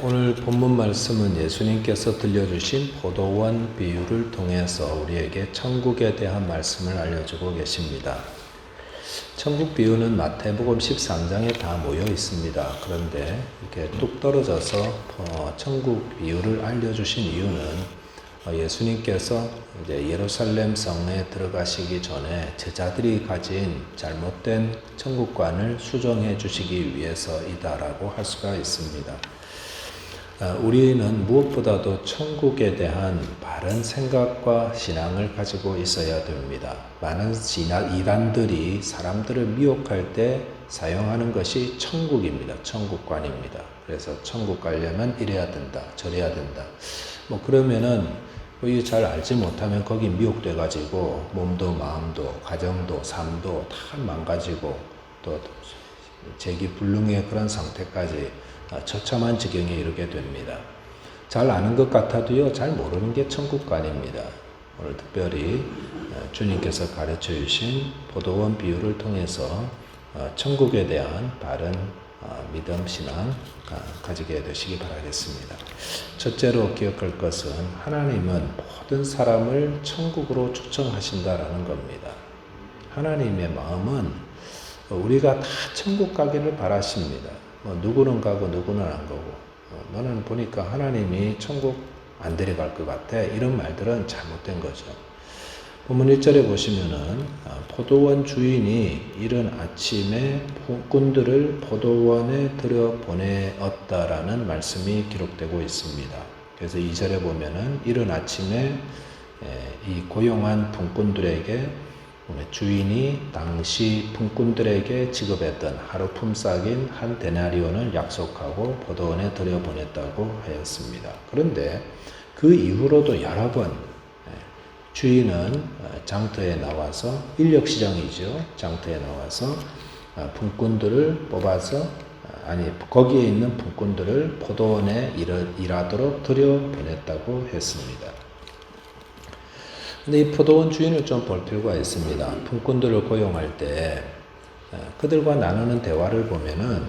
오늘 본문 말씀은 예수님께서 들려주신 포도원 비유를 통해서 우리에게 천국에 대한 말씀을 알려주고 계십니다. 천국 비유는 마태복음 13장에 다 모여 있습니다. 그런데 이렇게 뚝 떨어져서 천국 비유를 알려주신 이유는 예수님께서 이제 예루살렘 성에 들어가시기 전에 제자들이 가진 잘못된 천국관을 수정해 주시기 위해서이다라고 할 수가 있습니다. 우리는 무엇보다도 천국에 대한 바른 생각과 신앙을 가지고 있어야 됩니다. 많은 이단들이 사람들을 미혹할 때 사용하는 것이 천국입니다. 천국관입니다. 그래서 천국 가려면 이래야 된다, 저래야 된다. 그러면은 잘 알지 못하면 거기 미혹돼 가지고 몸도 마음도 가정도 삶도 다 망가지고 또 재기불능의 그런 상태까지 처참한 지경에 이르게 됩니다. 잘 아는 것 같아도요, 잘 모르는 게 천국관입니다. 오늘 특별히 주님께서 가르쳐 주신 포도원 비유를 통해서 천국에 대한 바른 믿음, 신앙 가지게 되시기 바라겠습니다. 첫째로 기억할 것은 하나님은 모든 사람을 천국으로 초청하신다라는 겁니다. 하나님의 마음은 우리가 다 천국 가기를 바라십니다. 누구는 가고 누구는 안 가고 너는 보니까 하나님이 천국 안 데려갈 것 같아. 이런 말들은 잘못된 거죠. 본문 1절에 보시면은 포도원 주인이 이른 아침에 꾼들을 포도원에 들여보내었다라는 말씀이 기록되고 있습니다. 그래서 2절에 보면은 이른 아침에 이 고용한 품꾼들에게 주인이 당시 품꾼들에게 지급했던 하루 품삯인 한 데나리온을 약속하고 포도원에 들여보냈다고 하였습니다. 그런데 그 이후로도 여러 번 주인은 장터에 나와서 인력시장이죠. 장터에 나와서 품꾼들을 뽑아서 거기에 있는 품꾼들을 포도원에 일하도록 들여보냈다고 했습니다. 근데 이 포도원 주인을 좀 볼 필요가 있습니다. 품꾼들을 고용할 때 그들과 나누는 대화를 보면은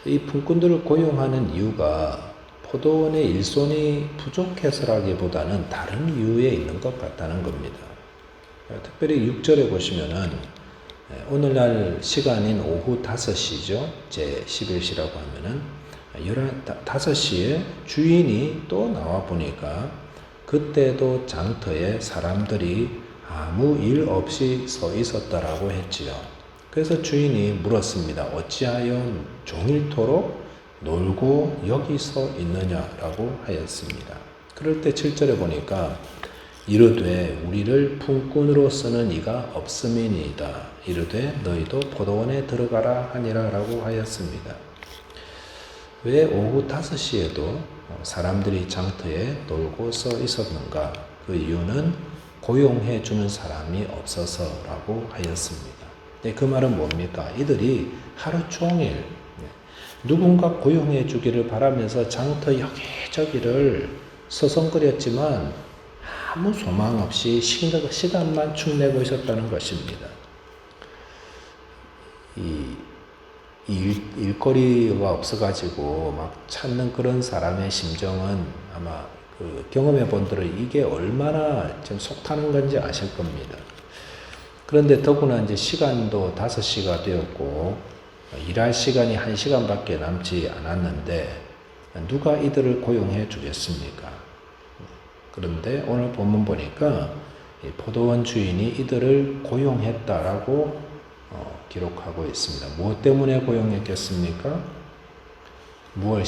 이 품꾼들을 고용하는 이유가 포도원의 일손이 부족해서라기보다는 다른 이유에 있는 것 같다는 겁니다. 특별히 6절에 보시면은 오늘날 시간인 오후 5시죠. 제 11시라고 하면은 5시에 주인이 또 나와 보니까 그때도 장터에 사람들이 아무 일 없이 서 있었다라고 했지요. 그래서 주인이 물었습니다. 어찌하여 종일토록 놀고 여기 서 있느냐라고 하였습니다. 그럴 때 7절에 보니까 이르되 우리를 품꾼으로 쓰는 이가 없음이니이다. 이르되 너희도 포도원에 들어가라 하니라 라고 하였습니다. 왜 오후 5시에도 사람들이 장터에 놀고 서 있었는가? 그 이유는 고용해 주는 사람이 없어서라고 하였습니다. 그 말은 뭡니까? 이들이 하루 종일 누군가 고용해 주기를 바라면서 장터 여기저기를 서성거렸지만 아무 소망 없이 시간만 축내고 있었다는 것입니다. 일거리가 없어가지고 막 찾는 그런 사람의 심정은 아마 경험해 본 분들은 이게 얼마나 좀 속타는 건지 아실 겁니다. 그런데 더구나 이제 시간도 5시가 되었고 일할 시간이 1시간밖에 남지 않았는데 누가 이들을 고용해 주겠습니까? 그런데 오늘 본문 보니까 포도원 주인이 이들을 고용했다라고 기록하고 있습니다. 무엇 때문에 고용했겠습니까? 무엇을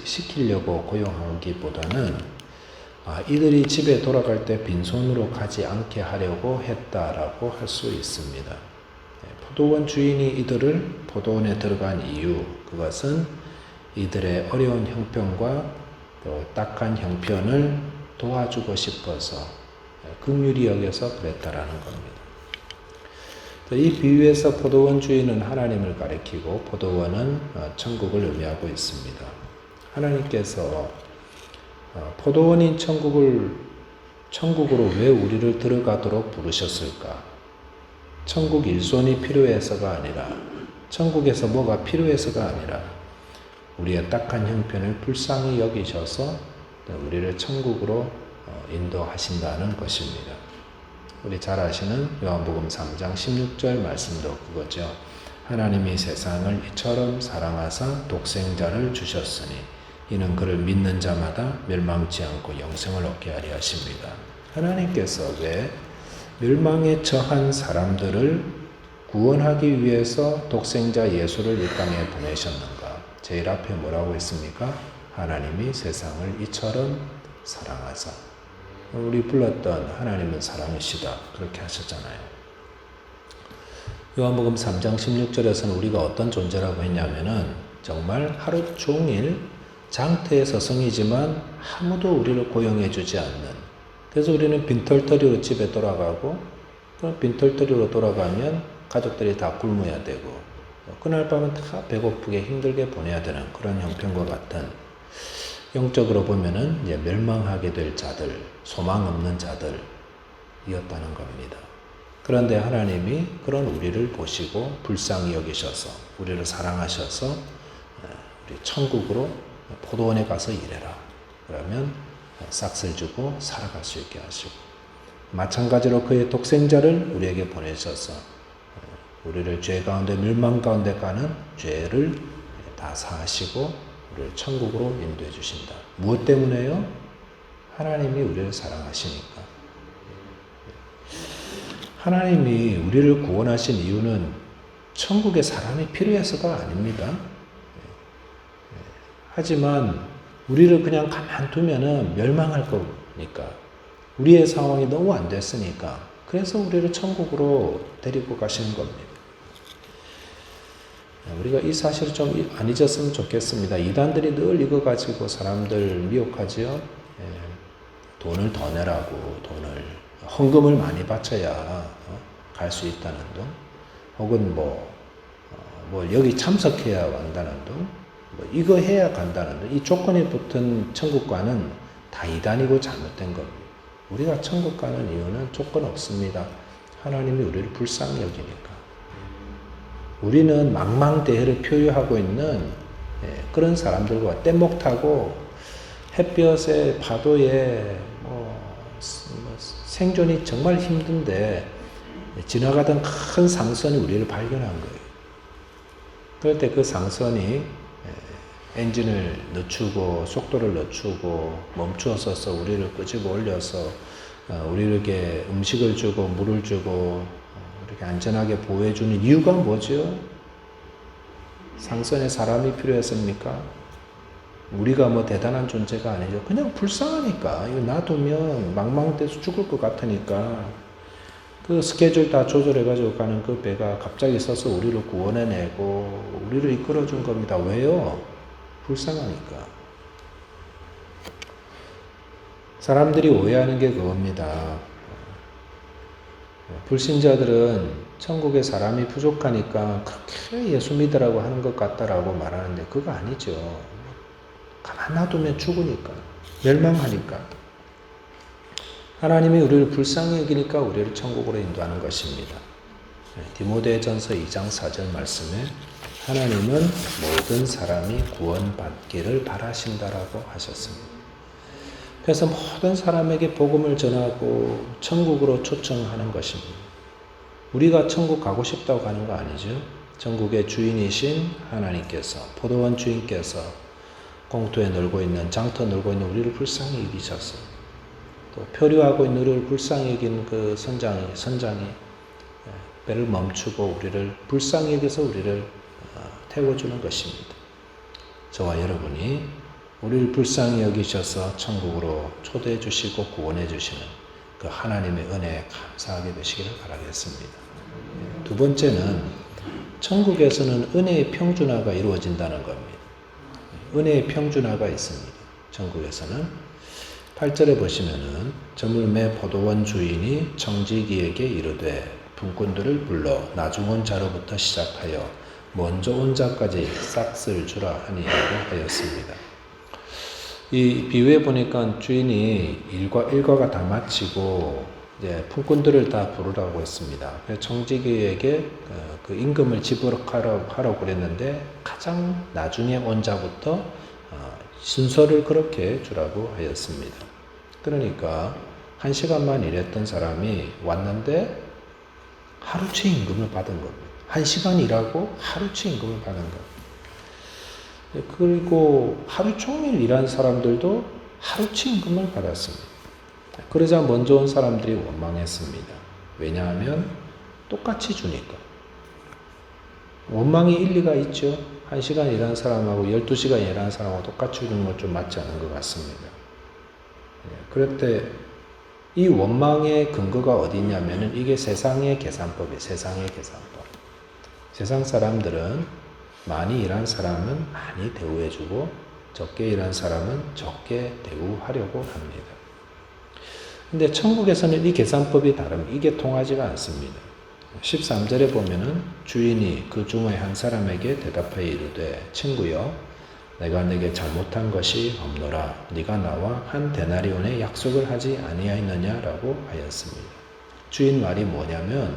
시키려고 고용하기보다는 이들이 집에 돌아갈 때 빈손으로 가지 않게 하려고 했다라고 할 수 있습니다. 포도원 주인이 이들을 포도원에 들어간 이유, 그것은 이들의 어려운 형편과 또 딱한 형편을 도와주고 싶어서 긍휼히 여겨서 그랬다라는 겁니다. 이 비유에서 포도원 주인은 하나님을 가리키고 포도원은 천국을 의미하고 있습니다. 하나님께서 포도원인 천국으로 왜 우리를 들어가도록 부르셨을까? 천국 일손이 필요해서가 아니라 천국에서 뭐가 필요해서가 아니라 우리의 딱한 형편을 불쌍히 여기셔서 우리를 천국으로 인도하신다는 것입니다. 우리 잘 아시는 요한복음 3장 16절 말씀도 그거죠. 하나님이 세상을 이처럼 사랑하사 독생자를 주셨으니 이는 그를 믿는 자마다 멸망치 않고 영생을 얻게 하려 하십니다. 하나님께서 왜 멸망에 처한 사람들을 구원하기 위해서 독생자 예수를 이 땅에 보내셨는가? 제일 앞에 뭐라고 했습니까? 하나님이 세상을 이처럼 사랑하사. 우리 불렀던 하나님은 사랑이시다. 그렇게 하셨잖아요. 요한복음 3장 16절에서는 우리가 어떤 존재라고 했냐면은 정말 하루 종일 장태의 서성이지만 아무도 우리를 고용해 주지 않는, 그래서 우리는 빈털터리로 집에 돌아가고, 그 빈털터리로 돌아가면 가족들이 다 굶어야 되고, 그날 밤은 다 배고프게 힘들게 보내야 되는 그런 형편과 같은, 영적으로 보면은 이제 멸망하게 될 자들, 소망 없는 자들이었다는 겁니다. 그런데 하나님이 그런 우리를 보시고 불쌍히 여기셔서 우리를 사랑하셔서 우리 천국으로 포도원에 가서 일해라. 그러면 싹을 주고 살아갈 수 있게 하시고, 마찬가지로 그의 독생자를 우리에게 보내셔서 우리를 죄 가운데 멸망 가운데 가는 죄를 다 사하시고 우리를 천국으로 인도해 주신다. 무엇 때문에요? 하나님이 우리를 사랑하시니까. 하나님이 우리를 구원하신 이유는 천국에 사람이 필요해서가 아닙니다. 하지만 우리를 그냥 가만두면은 멸망할 거니까, 우리의 상황이 너무 안 됐으니까, 그래서 우리를 천국으로 데리고 가시는 겁니다. 우리가 이 사실을 좀 안 잊었으면 좋겠습니다. 이단들이 늘 이거 가지고 사람들 미혹하지요. 돈을 더 내라고, 헌금을 많이 바쳐야 갈 수 있다는 둥, 혹은 여기 참석해야 간다는 둥, 이거 해야 간다는 둥, 이 조건이 붙은 천국과는 다 이단이고 잘못된 겁니다. 우리가 천국 가는 이유는 조건 없습니다. 하나님이 우리를 불쌍히 여기니까. 우리는 망망대해를 표유하고 있는 그런 사람들과 뗏목 타고 햇볕에 파도에 생존이 정말 힘든데 지나가던 큰 상선이 우리를 발견한 거예요. 그럴 때 그 상선이 엔진을 늦추고 속도를 늦추고 멈추어서서 우리를 끄집어 올려서 우리에게 음식을 주고 물을 주고 이렇게 안전하게 보호해주는 이유가 뭐죠? 상선에 사람이 필요했습니까? 우리가 대단한 존재가 아니죠. 그냥 불쌍하니까. 이거 놔두면 망망대해서 죽을 것 같으니까 그 스케줄 다 조절해가지고 가는 그 배가 갑자기 서서 우리를 구원해내고 우리를 이끌어준 겁니다. 왜요? 불쌍하니까. 사람들이 오해하는 게 그겁니다. 불신자들은 천국에 사람이 부족하니까 그렇게 예수 믿으라고 하는 것 같다라고 말하는데 그거 아니죠. 가만 놔두면 죽으니까, 멸망하니까. 하나님이 우리를 불쌍히 여기니까 우리를 천국으로 인도하는 것입니다. 디모데전서 2장 4절 말씀에 하나님은 모든 사람이 구원받기를 바라신다라고 하셨습니다. 그래서 모든 사람에게 복음을 전하고 천국으로 초청하는 것입니다. 우리가 천국 가고 싶다고 가는 거 아니죠. 천국의 주인이신 하나님께서, 포도원 주인께서 공터에 놀고 있는, 장터 놀고 있는 우리를 불쌍히 여기셔서, 또 표류하고 있는 우리를 불쌍히 여긴 그 선장이 배를 멈추고 우리를 불쌍히 여겨서 우리를 태워주는 것입니다. 저와 여러분이 우리를 불쌍히 여기셔서 천국으로 초대해 주시고 구원해 주시는 그 하나님의 은혜에 감사하게 되시기를 바라겠습니다. 두 번째는 천국에서는 은혜의 평준화가 이루어진다는 겁니다. 은혜의 평준화가 있습니다. 천국에서는 8절에 보시면은 저물매 포도원 주인이 청지기에게 이르되 분꾼들을 불러 나중 온 자로부터 시작하여 먼저 온 자까지 싹쓸 주라 하니라고 하였습니다. 이 비유에 보니까 주인이 일과가 다 마치고 이제 품꾼들을 다 부르라고 했습니다. 그래서 청지기에게 그 임금을 지불하라고 그랬는데 가장 나중에 온 자부터 순서를 그렇게 주라고 하였습니다. 그러니까 1시간만 일했던 사람이 왔는데 하루치 임금을 받은 겁니다. 1시간 일하고 하루치 임금을 받은 겁니다. 그리고 하루 종일 일한 사람들도 하루치 임금을 받았습니다. 그러자 먼저 온 사람들이 원망했습니다. 왜냐하면 똑같이 주니까. 원망이 일리가 있죠. 1시간 일하는 사람하고 12시간 일하는 사람하고 똑같이 주는 건 좀 맞지 않은 것 같습니다. 그럴 때 이 원망의 근거가 어디 있냐면은 이게 세상의 계산법이에요. 세상의 계산법. 세상 사람들은 많이 일한 사람은 많이 대우해주고 적게 일한 사람은 적게 대우하려고 합니다. 근데 천국에서는 이 계산법이 다릅니다. 이게 통하지가 않습니다. 13절에 보면은 주인이 그 중에 한 사람에게 대답하여 이르되 친구여 내가 네게 잘못한 것이 없노라. 네가 나와 한 데나리온의 약속을 하지 아니하였느냐라고 하였습니다. 주인 말이 뭐냐면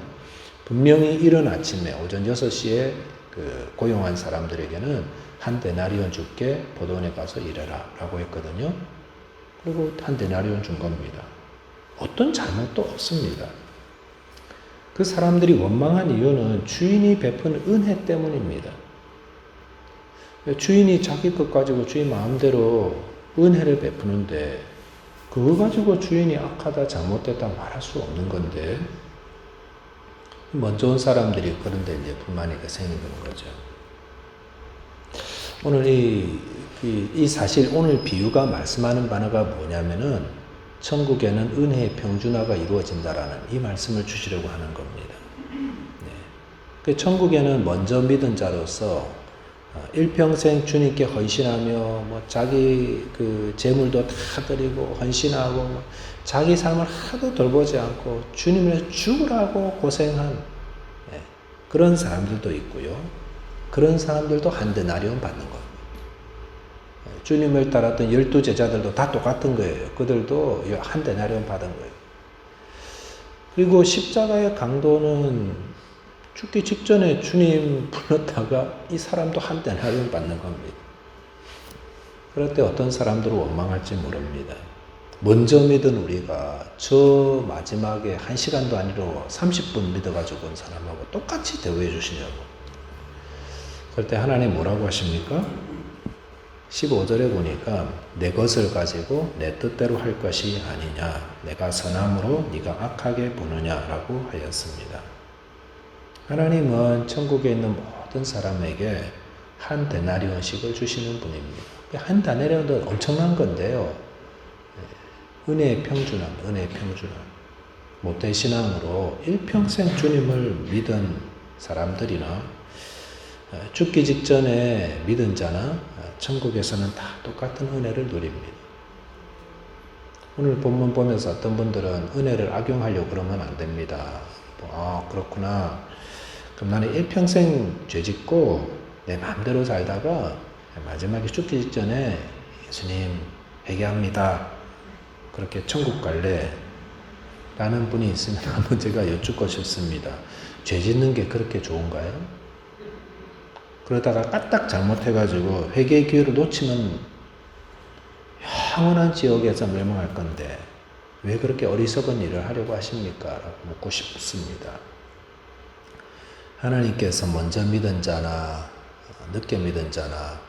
분명히 이른 아침에 오전 6시에 그 고용한 사람들에게는 한 데나리온 줄게 포도원에 가서 일해라 라고 했거든요. 그리고 한 데나리온 준 겁니다. 어떤 잘못도 없습니다. 그 사람들이 원망한 이유는 주인이 베푼 은혜 때문입니다. 주인이 자기 것 가지고 주인 마음대로 은혜를 베푸는데 그거 가지고 주인이 악하다 잘못됐다 말할 수 없는 건데 먼저 온 사람들이 그런데 이제 불만이 생기는 거죠. 오늘 이 사실 오늘 비유가 말씀하는 바가 뭐냐면은 천국에는 은혜의 평준화가 이루어진다라는 이 말씀을 주시려고 하는 겁니다. 네. 천국에는 먼저 믿은 자로서 일평생 주님께 헌신하며 뭐 자기 그 재물도 다 드리고 헌신하고 자기 삶을 하도 돌보지 않고 주님을 죽으라고 고생한 그런 사람들도 있고요. 그런 사람들도 한 데나리온 받는 겁니다. 주님을 따랐던 12제자들도 다 똑같은 거예요. 그들도 한 데나리온 받은 거예요. 그리고 십자가의 강도는 죽기 직전에 주님 불렀다가 이 사람도 한 데나리온 받는 겁니다. 그럴 때 어떤 사람들은 원망할지 모릅니다. 먼저 믿은 우리가 저 마지막에 1시간도 아니고 30분 믿어가지고 온 사람하고 똑같이 대우해 주시냐고. 그럴 때 하나님 뭐라고 하십니까? 15절에 보니까 내 것을 가지고 내 뜻대로 할 것이 아니냐. 내가 선함으로 네가 악하게 보느냐라고 하였습니다. 하나님은 천국에 있는 모든 사람에게 한 데나리온씩을 주시는 분입니다. 한 데나리온도 엄청난 건데요. 은혜의 평준함, 은혜의 평준함. 모태신앙으로 일평생 주님을 믿은 사람들이나 죽기 직전에 믿은 자나 천국에서는 다 똑같은 은혜를 누립니다. 오늘 본문 보면서 어떤 분들은 은혜를 악용하려고 그러면 안 됩니다. 그렇구나. 그럼 나는 일평생 죄 짓고 내 마음대로 살다가 마지막에 죽기 직전에 예수님 회개합니다. 그렇게 천국 갈래? 라는 분이 있으면 한번 제가 여쭙고 싶습니다. 죄 짓는 게 그렇게 좋은가요? 그러다가 까딱 잘못해가지고 회개의 기회를 놓치면 영원한 지옥에서 멸망할 건데 왜 그렇게 어리석은 일을 하려고 하십니까? 라고 묻고 싶습니다. 하나님께서 먼저 믿은 자나 늦게 믿은 자나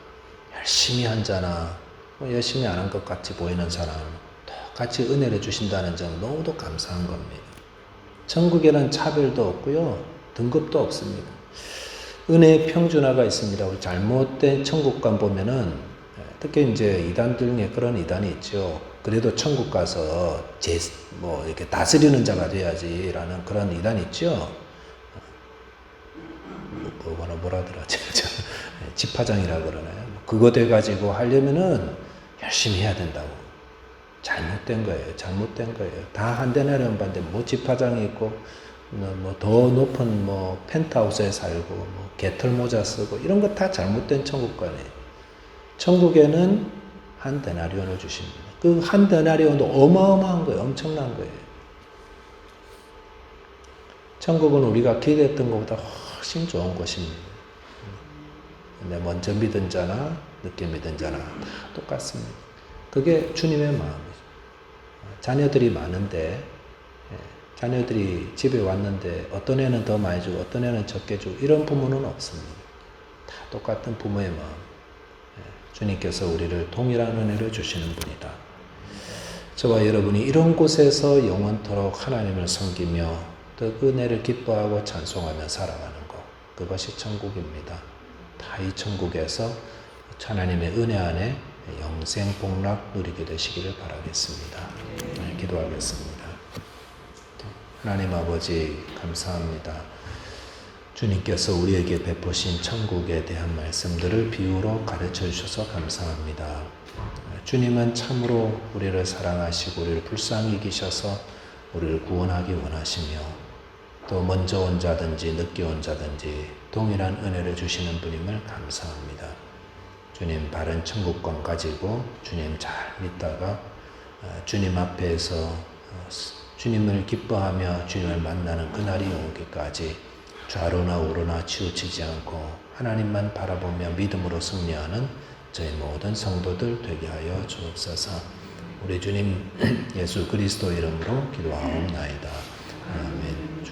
열심히 한 자나 열심히 안 한 것 같이 보이는 사람 똑같이 은혜를 주신다는 점 너무도 감사한 겁니다. 천국에는 차별도 없고요. 등급도 없습니다. 은혜의 평준화가 있습니다. 우리 잘못된 천국관 보면은 특히 이제 이단 중에 그런 이단이 있죠. 그래도 천국 가서 이렇게 다스리는 자가 돼야지라는 그런 이단이 있죠. 뭐라더라. 집화장이라 그러나요? 그거 돼가지고 하려면은 열심히 해야 된다고. 잘못된 거예요. 잘못된 거예요. 다 한 데나리온 받는데 뭐 집화장이 있고 뭐 더 높은 뭐 펜트하우스에 살고 뭐 개털 모자 쓰고 이런 거 다 잘못된 천국관이에요. 천국에는 한 데나리온을 주십니다. 그 한 데나리온도 어마어마한 거예요. 엄청난 거예요. 천국은 우리가 기대했던 것보다 훨씬 좋은 곳입니다. 근데 먼저 믿은 자나 늦게 믿은 자나 똑같습니다. 그게 주님의 마음이죠. 자녀들이 많은데 자녀들이 집에 왔는데 어떤 애는 더 많이 주고 어떤 애는 적게 주고 이런 부모는 없습니다. 다 똑같은 부모의 마음. 주님께서 우리를 동일한 은혜를 주시는 분이다. 저와 여러분이 이런 곳에서 영원토록 하나님을 섬기며 또 은혜를 기뻐하고 찬송하며 살아가는 것, 그것이 천국입니다. 다 이 천국에서 하나님의 은혜 안에 영생 복락 누리게 되시기를 바라겠습니다. 기도하겠습니다. 하나님 아버지 감사합니다. 주님께서 우리에게 베푸신 천국에 대한 말씀들을 비유로 가르쳐 주셔서 감사합니다. 주님은 참으로 우리를 사랑하시고 우리를 불쌍히 여기셔서 우리를 구원하기 원하시며 또 먼저 온 자든지 늦게 온 자든지 동일한 은혜를 주시는 분임을 감사합니다. 주님 바른 천국관 가지고 주님 잘 믿다가 주님 앞에서 주님을 기뻐하며 주님을 만나는 그날이 오기까지 좌로나 우로나 치우치지 않고 하나님만 바라보며 믿음으로 승리하는 저희 모든 성도들 되게 하여 주옵소서. 우리 주님 예수 그리스도 이름으로 기도하옵나이다. 아멘.